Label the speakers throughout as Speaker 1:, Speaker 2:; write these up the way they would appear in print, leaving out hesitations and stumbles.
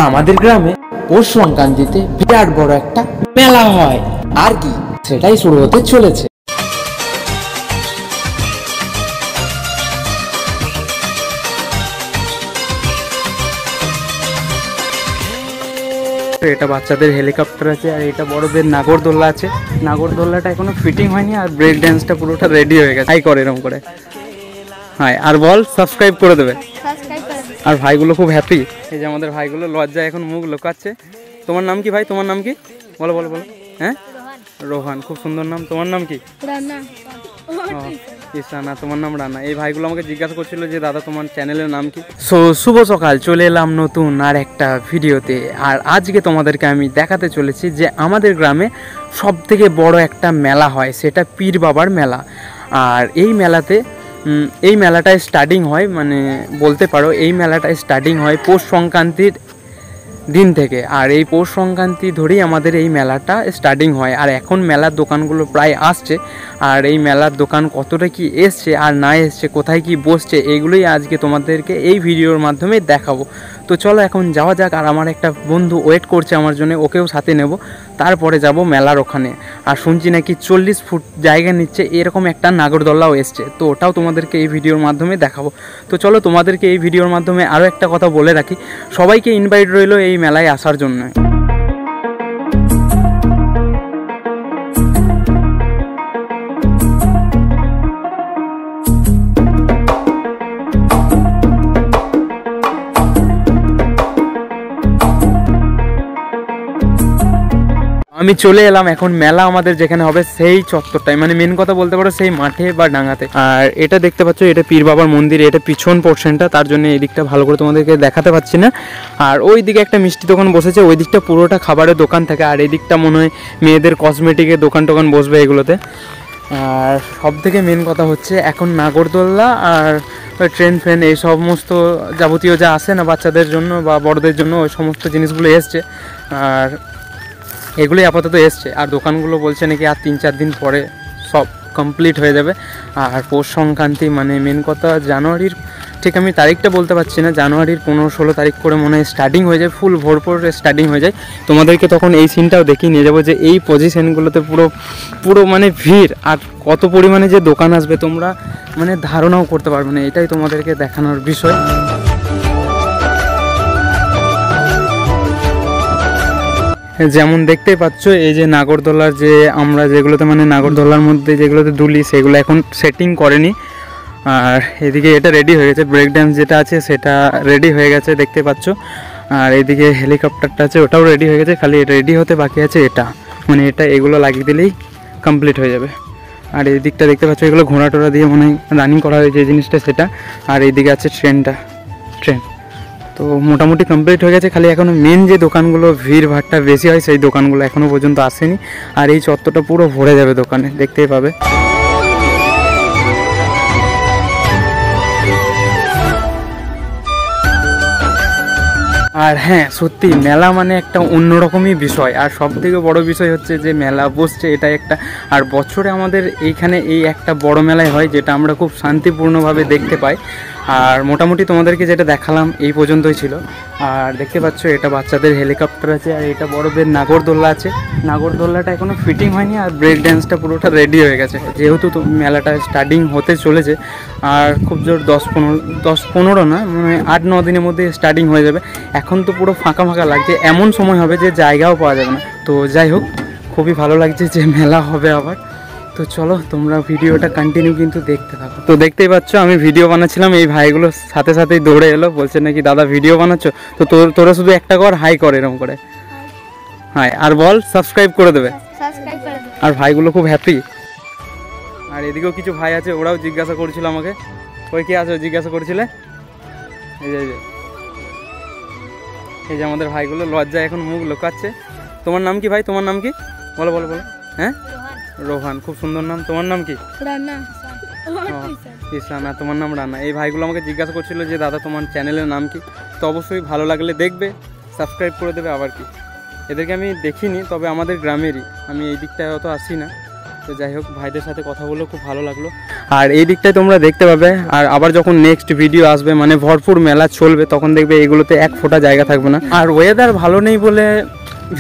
Speaker 1: আমাদের গ্রামে পৌষ সংক্রান্তিতে বিরাট বড় একটা মেলা হয়, আর কি সেটাই শুরু হতে চলেছে।
Speaker 2: এটা বাচ্চাদের হেলিকপ্টার আছে, আর এটা বড়দের নাগরদোল্লা আছে। নাগরদোল্লাটা এখনো ফিটিং হয়নি, আর ব্রেক ড্যান্সটা পুরোটা রেডি হয়ে গেছে। হাই করে এরকম করে, হ্যাঁ। আর বল সাবস্ক্রাইব করে দেবে। আর ভাইগুলো খুব হ্যাপি। এই যে আমাদের ভাইগুলো লজ্জায় এখন মুখ লুকাচ্ছে। তোমার নাম কি ভাই? তোমার নাম কি? বলো বলো বলো। হ্যাঁ, রোহান, খুব সুন্দর নাম। তোমার নাম কি? রানা। ইসানা, তোমার নাম রানা। এই ভাইগুলো আমাকে জিজ্ঞাসা করছিল যে দাদা তোমার চ্যানেলের নাম কি। সো শুভ সকাল, চলে এলাম নতুন আর একটা ভিডিওতে। আর আজকে তোমাদেরকে আমি দেখাতে চলেছি যে আমাদের গ্রামে সব থেকে বড় একটা মেলা হয়, সেটা পীর বাবার মেলা। আর এই মেলাটায় স্টার্টিং হয়, মানে বলতে পারো এই মেলাটায় স্টার্টিং হয় পৌষ সংক্রান্তির দিন থেকে। আর এই পৌষ সংক্রান্তি ধরেই আমাদের এই মেলাটা স্টার্টিং হয়। আর এখন মেলার দোকানগুলো প্রায় আসছে, আর এই মেলার দোকান কতটা কি এসছে আর না এসছে, কোথায় কি বসছে, এইগুলোই আজকে তোমাদেরকে এই ভিডিওর মাধ্যমে দেখাবো। তো চলো এখন যাওয়া যাক। আর আমার একটা বন্ধু ওয়েট করছে আমার জন্য, ওকেও সাথে নেব, তারপরে যাব মেলার ওখানে। আর শুনছি নাকি 40 ফুট জায়গা নিচ্ছে, এরকম একটা নাগরদোল্লাও এসছে, তো ওটাও তোমাদেরকে এই ভিডিওর মাধ্যমে দেখাবো। তো চলো তোমাদেরকে এই ভিডিওর মাধ্যমে আরও একটা কথা বলে রাখি, সবাইকে ইনভাইট রইল এই মেলায় আসার জন্য। আমি চলে এলাম এখন মেলা আমাদের যেখানে হবে সেই চত্বরটায়, মানে মেন কথা বলতে পারো সেই মাঠে বা ডাঙাতে। আর এটা দেখতে পাচ্ছ, এটা পীর বাবার মন্দির, এটা পিছন পোর্শনটা, তার জন্য এই দিকটা ভালো করে তোমাদেরকে দেখাতে পাচ্ছি না। আর ওই দিকে একটা মিষ্টি দোকান বসেছে, ওই দিকটা পুরোটা খাবারের দোকান থাকে। আর এই দিকটা মনে হয় মেয়েদের কসমেটিকের দোকান টোকান বসবে এগুলোতে। আর সব থেকে মেন কথা হচ্ছে এখন নাগরদোল্লা আর ট্রেন ফ্রেন এই সমস্ত যাবতীয় যা আসে না বাচ্চাদের জন্য বা বড়দের জন্য, ওই সমস্ত জিনিসগুলো এসছে। আর এগুলোই আপাতত এসছে। আর দোকানগুলো বলছে নাকি আর 3-4 দিন পরে সব কমপ্লিট হয়ে যাবে। আর পৌষ সংক্রান্তি মানে মেন কথা জানুয়ারির, ঠিক আমি তারিখটা বলতে পারছি না, জানুয়ারির 15-16 তারিখ করে মনে হয় স্টার্টিং হয়ে যায়, ফুল ভোরপুর স্টার্টিং হয়ে যায়। তোমাদেরকে তখন এই সিনটাও দেখিয়ে নিয়ে যাবো যে এই পজিশনগুলোতে পুরো মানে ভিড়, আর কত পরিমাণে যে দোকান আসবে তোমরা মানে ধারণাও করতে পারবে না। এটাই তোমাদেরকে দেখানোর বিষয়। যেমন দেখতেই পাচ্ছ এই যে নাগরদোলার যে আমরা যেগুলোতে মানে নাগরদোলার মধ্যে যেগুলোতে দুলি, সেগুলো এখন সেটিং করেনি। আর এদিকে এটা রেডি হয়ে গেছে, ব্রেক ড্যান্স যেটা আছে সেটা রেডি হয়ে গেছে দেখতে পাচ্ছ। আর এদিকে হেলিকপ্টারটা আছে, ওটাও রেডি হয়ে গেছে, খালি রেডি হতে বাকি আছে এটা, মানে এটা এগুলো লাগিয়ে দিলেই কমপ্লিট হয়ে যাবে। আর এই দিকটা দেখতে পাচ্ছ এগুলো ঘোড়া টোড়া দিয়ে মনে হয় রানিং করা হয়েছে এই জিনিসটা সেটা। আর এইদিকে আছে ট্রেন, তো মোটামুটি কমপ্লিট হয়ে গেছে। খালি এখনও মেন যে দোকানগুলো ভিড় ভাড়টা বেশি হয় সেই দোকানগুলো এখনও পর্যন্ত আসেনি। আর এই চত্বরটা পুরো ভরে যাবে দোকানে, দেখতেই পাবে। আর হ্যাঁ, সত্যি মেলা মানে একটা অন্যরকমই বিষয়। আর সব থেকে বড়ো বিষয় হচ্ছে যে মেলা বসছে, এটা একটা। আর বছরে আমাদের এইখানে এই একটা বড় মেলায় হয়, যেটা আমরা খুব শান্তিপূর্ণভাবে দেখতে পাই। আর মোটামুটি তোমাদেরকে যেটা দেখালাম এই পর্যন্তই ছিল। আর দেখতে পাচ্ছ এটা বাচ্চাদের হেলিকপ্টার আছে, আর এটা বড়দের নাগরদোল্লা আছে। নাগরদোল্লাটা এখনও ফিটিং হয়নি, আর ব্রেক ড্যান্সটা পুরোটা রেডি হয়ে গেছে। যেহেতু মেলাটা স্টার্টিং হতে চলেছে, আর খুব জোর 10-15 না, মানে 8-9 দিনের মধ্যে স্টার্টিং হয়ে যাবে। এখন তো পুরো ফাঁকা ফাঁকা লাগছে, এমন সময় হবে যে জায়গাও পাওয়া যাবে না। তো যাই হোক, খুবই ভালো লাগছে যে মেলা হবে আবার। তো চলো তোমরা ভিডিওটা কন্টিনিউ কিন্তু দেখতে থাকো। তো দেখতেই পাচ্ছ আমি ভিডিও বানাচ্ছিলাম, এই ভাইগুলো সাথে সাথেই দৌড়ে এলো, বলছে নাকি দাদা ভিডিও বানাচ্ছ, তো তোরা শুধু একটা কর, হাই কর এরকম করে, হাই। আর বল সাবস্ক্রাইব করে দেবে। আর ভাইগুলো খুব হ্যাপি। আর এদিকেও কিছু ভাই আছে, ওরাও জিজ্ঞাসা করছিল আমাকে, ওই কে আছে জিজ্ঞাসা করছিলে। এই যে আমাদের ভাইগুলো লজ্জায় এখন মুখ লুকাচ্ছে। তোমার নাম কি ভাই? তোমার নাম কি? বলো বলো বলো। হ্যাঁ, রোহান, খুব সুন্দর নাম। তোমার নাম কি? রানা। ইসানা, তোমার নাম রানা। এই ভাইগুলো আমাকে জিজ্ঞাসা করছিল যে দাদা তোমার চ্যানেলের নাম কি। তো অবশ্যই ভালো লাগলে দেখবে, সাবস্ক্রাইব করে দেবে। আবার কি, এদেরকে আমি দেখিনি, তবে আমাদের গ্রামেরই, আমি এই দিকটায় অত আসি না। তো যাই হোক, ভাইদের সাথে কথা বলে খুব ভালো লাগলো। আর এই দিকটায় তোমরা দেখতে পাবে, আর আবার যখন নেক্সট ভিডিও আসবে মানে ভরপুর মেলা চলবে, তখন দেখবে এগুলোতে এক ফোঁটা জায়গা থাকবে না। আর ওয়েদার ভালো নেই বলে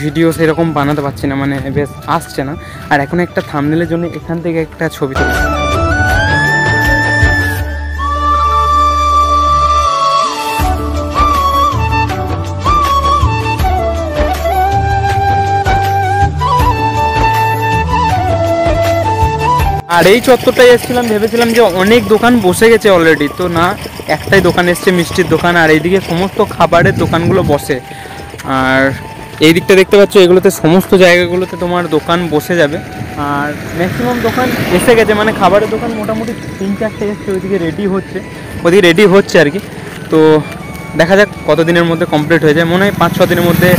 Speaker 2: ভিডিও সেরকম বানাতে পারছি না, মানে বেশ আসছে না। আর এখন একটা থাম্বনেলের জন্য এখান থেকে একটা ছবি তুলছি। আর এই চত্বরটায় এসেছিলাম, ভেবেছিলাম যে অনেক দোকান বসে গেছে অলরেডি, তো না, একটাই দোকান এসছে মিষ্টির দোকান। আর এইদিকে সমস্ত খাবারের দোকানগুলো বসে। আর এই দিকটা দেখতে পাচ্ছ, এগুলোতে সমস্ত জায়গাগুলোতে তোমার দোকান বসে যাবে। আর ম্যাক্সিমাম দোকান এসে গেছে, মানে খাবারের দোকান মোটামুটি 3-4টে এসছে, ওইদিকে রেডি হচ্ছে আর কি। তো দেখা যাক কতদিনের মধ্যে কমপ্লিট হয়ে যায়, মনে হয় 5-6 দিনের মধ্যে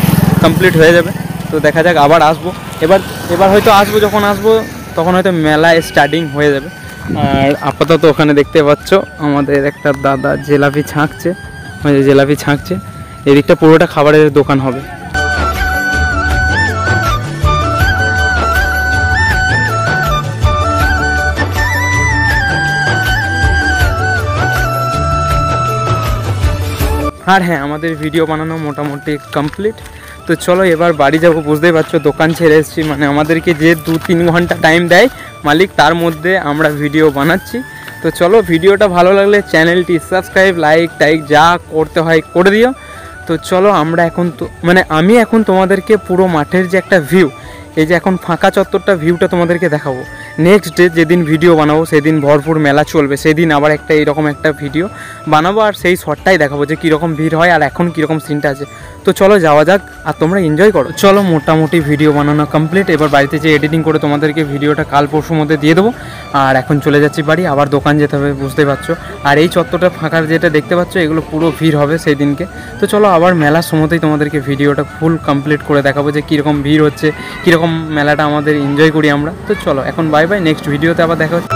Speaker 2: কমপ্লিট হয়ে যাবে। তো দেখা যাক, আবার আসবো। এবার হয়তো আসবো, যখন আসবো তখন হয়তো মেলা স্টার্টিং হয়ে যাবে। আর আপাতত ওখানে দেখতে পাচ্ছ আমাদের একটা দাদা জিলাপি ছাঁকছে, এদিকটা পুরোটা খাবারের দোকান হবে। আর হ্যাঁ, আমাদের ভিডিও বানানো মোটামুটি কমপ্লিট। তো চলো এবার বাড়ি যাবো। বুঝতেই পারছো, দোকান ছেড়ে এসেছি, মানে আমাদেরকে যে 2-3 ঘন্টা টাইম দেয় মালিক, তার মধ্যে আমরা ভিডিও বানাচ্ছি। তো চলো, ভিডিওটা ভালো লাগলে চ্যানেলটি সাবস্ক্রাইব, লাইক যা করতে হয় করে দিও। তো চলো, আমি এখন তোমাদেরকে পুরো মাঠের যে একটা ভিউ, এই যে এখন ফাঁকা চত্বরটা ভিউটা তোমাদেরকে দেখাবো। নেক্সট ডে যেদিন ভিডিও বানাবো, সেদিন ভরপুর মেলা চলবে, সেদিন আবার এইরকম একটা ভিডিও বানাবো, আর সেই শটটাই দেখাবো যে কীরকম ভিড় হয় আর এখন কীরকম সিনটা আছে। তো চলো যাওয়া যাক, আর তোমরা এনজয় করো। চলো, মোটামুটি ভিডিও বানানো কমপ্লিট। এবার বাড়িতে যে এডিটিং করে তোমাদেরকে ভিডিওটা কাল পরশুর মধ্যে দিয়ে দেবো। আর এখন চলে যাচ্ছি বাড়ি, আবার দোকান যেতে হবে, বুঝতেই পারছো। আর এই চত্বরটা ফাঁকার যেটা দেখতে পাচ্ছ, এগুলো পুরো ভিড় হবে সেই দিনকে। তো চলো, আবার মেলার সময়তেই তোমাদেরকে ভিডিওটা ফুল কমপ্লিট করে দেখাবো যে কীরকম ভিড় হচ্ছে, কীরকম মেলাটা আমাদের এনজয় করি আমরা। তো চলো এখন বাই বাই, নেক্সট ভিডিওতে আবার দেখা হচ্ছে।